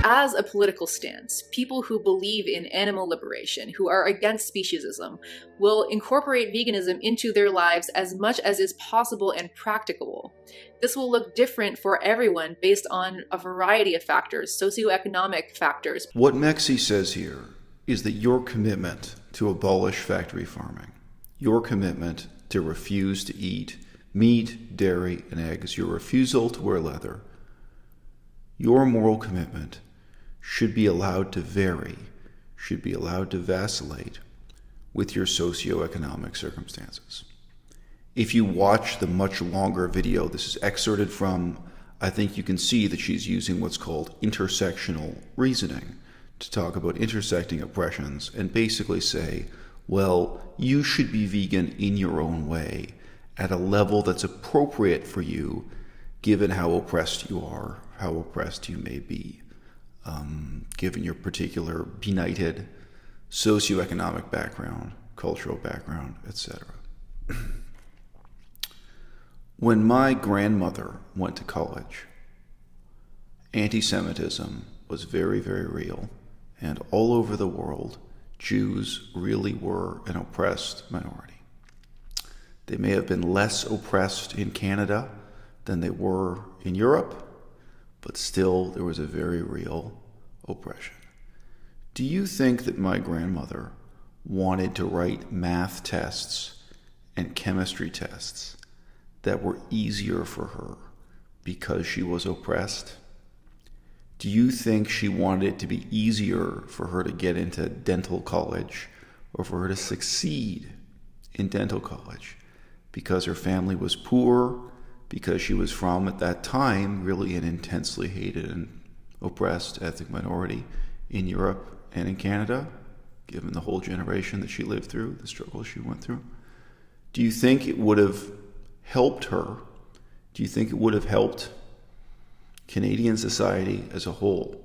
As a political stance, people who believe in animal liberation, who are against speciesism, will incorporate veganism into their lives as much as is possible and practicable. This will look different for everyone based on a variety of factors, socioeconomic factors. What Mexie says here is that your commitment to abolish factory farming, your commitment to refuse to eat meat, dairy, and eggs, your refusal to wear leather, your moral commitment should be allowed to vary, should be allowed to vacillate with your socioeconomic circumstances. If you watch the much longer video, this is excerpted from, I think you can see that she's using what's called intersectional reasoning to talk about intersecting oppressions and basically say, well, you should be vegan in your own way at a level that's appropriate for you given how oppressed you are, how oppressed you may be, given your particular benighted socioeconomic background, cultural background, etc. When my grandmother went to college, anti-Semitism was very, very real, and all over the world, Jews really were an oppressed minority. They may have been less oppressed in Canada than they were in Europe, but still there was a very real oppression. Do you think that my grandmother wanted to write math tests and chemistry tests that were easier for her because she was oppressed? Do you think she wanted it to be easier for her to get into dental college or for her to succeed in dental college because her family was poor, because she was from, at that time, really an intensely hated and oppressed ethnic minority in Europe and in Canada, given the whole generation that she lived through, the struggles she went through? Do you think it would have helped her? Do you think it would have helped Canadian society as a whole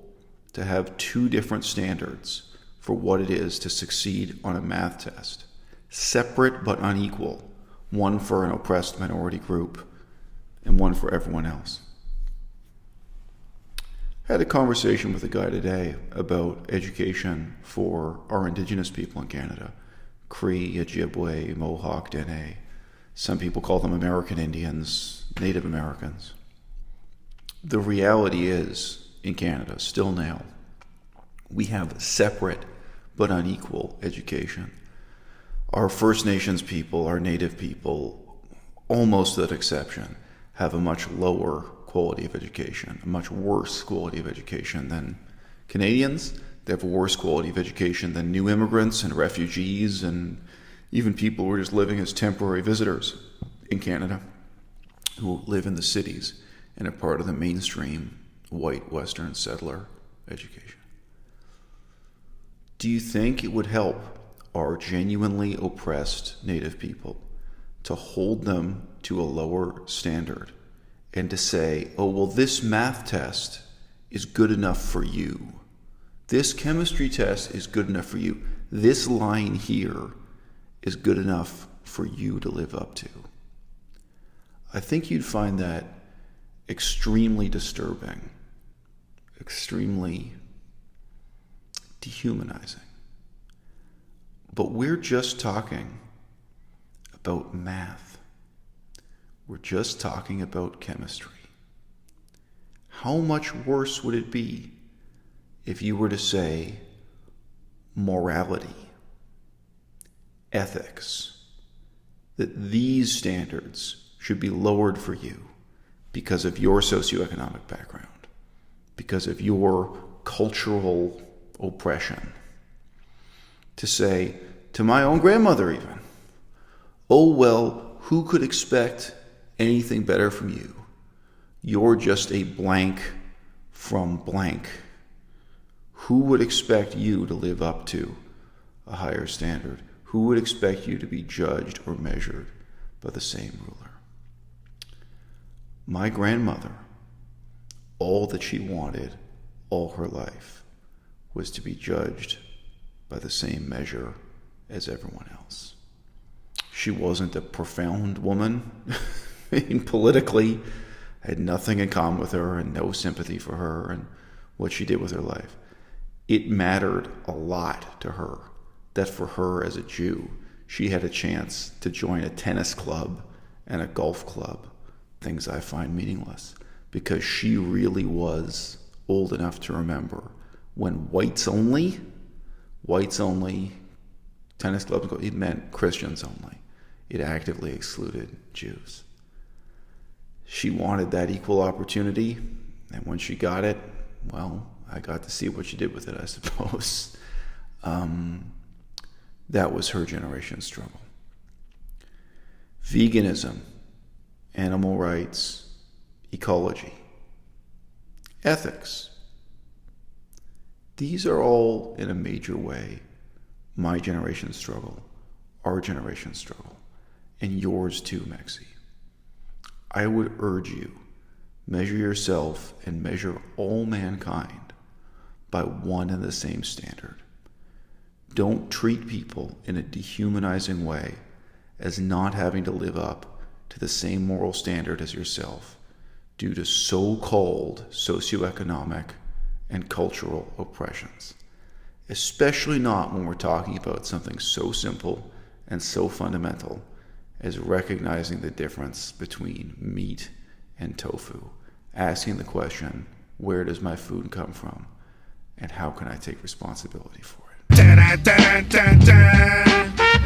to have two different standards for what it is to succeed on a math test, separate but unequal, one for an oppressed minority group and one for everyone else? I had a conversation with a guy today about education for our Indigenous people in Canada, Cree, Ojibwe, Mohawk, Dene. Some people call them American Indians, Native Americans. The reality is, in Canada, still now, we have separate but unequal education. Our First Nations people, our Native people, almost without exception, have a much lower quality of education, a much worse quality of education than Canadians. They have a worse quality of education than new immigrants and refugees and even people who are just living as temporary visitors in Canada who live in the cities and are part of the mainstream white Western settler education. Do you think it would help our genuinely oppressed Native people to hold them to a lower standard and to say, oh, well, this math test is good enough for you. This chemistry test is good enough for you. This line here is good enough for you to live up to? I think you'd find that extremely disturbing, extremely dehumanizing. But we're just talking about math. We're just talking about chemistry. How much worse would it be if you were to say morality, ethics, that these standards should be lowered for you because of your socioeconomic background, because of your cultural oppression? To say to my own grandmother even, oh, well, who could expect anything better from you? You're just a blank from blank. Who would expect you to live up to a higher standard? Who would expect you to be judged or measured by the same ruler? My grandmother, all that she wanted all her life was to be judged by the same measure as everyone else. She wasn't a profound woman. I mean, politically, had nothing in common with her and no sympathy for her and what she did with her life. It mattered a lot to her that for her as a Jew, she had a chance to join a tennis club and a golf club, things I find meaningless, because she really was old enough to remember when whites only, tennis clubs, it meant Christians only. It actively excluded Jews. She wanted that equal opportunity, and when she got it, well, I got to see what she did with it, I suppose. That was her generation's struggle. Veganism, animal rights, ecology, ethics. These are all, in a major way, my generation's struggle, our generation's struggle, and yours too, Mexie. I would urge you, measure yourself and measure all mankind by one and the same standard. Don't treat people in a dehumanizing way as not having to live up to the same moral standard as yourself due to so-called socioeconomic and cultural oppressions. Especially not when we're talking about something so simple and so fundamental as recognizing the difference between meat and tofu, asking the question, where does my food come from, and how can I take responsibility for it?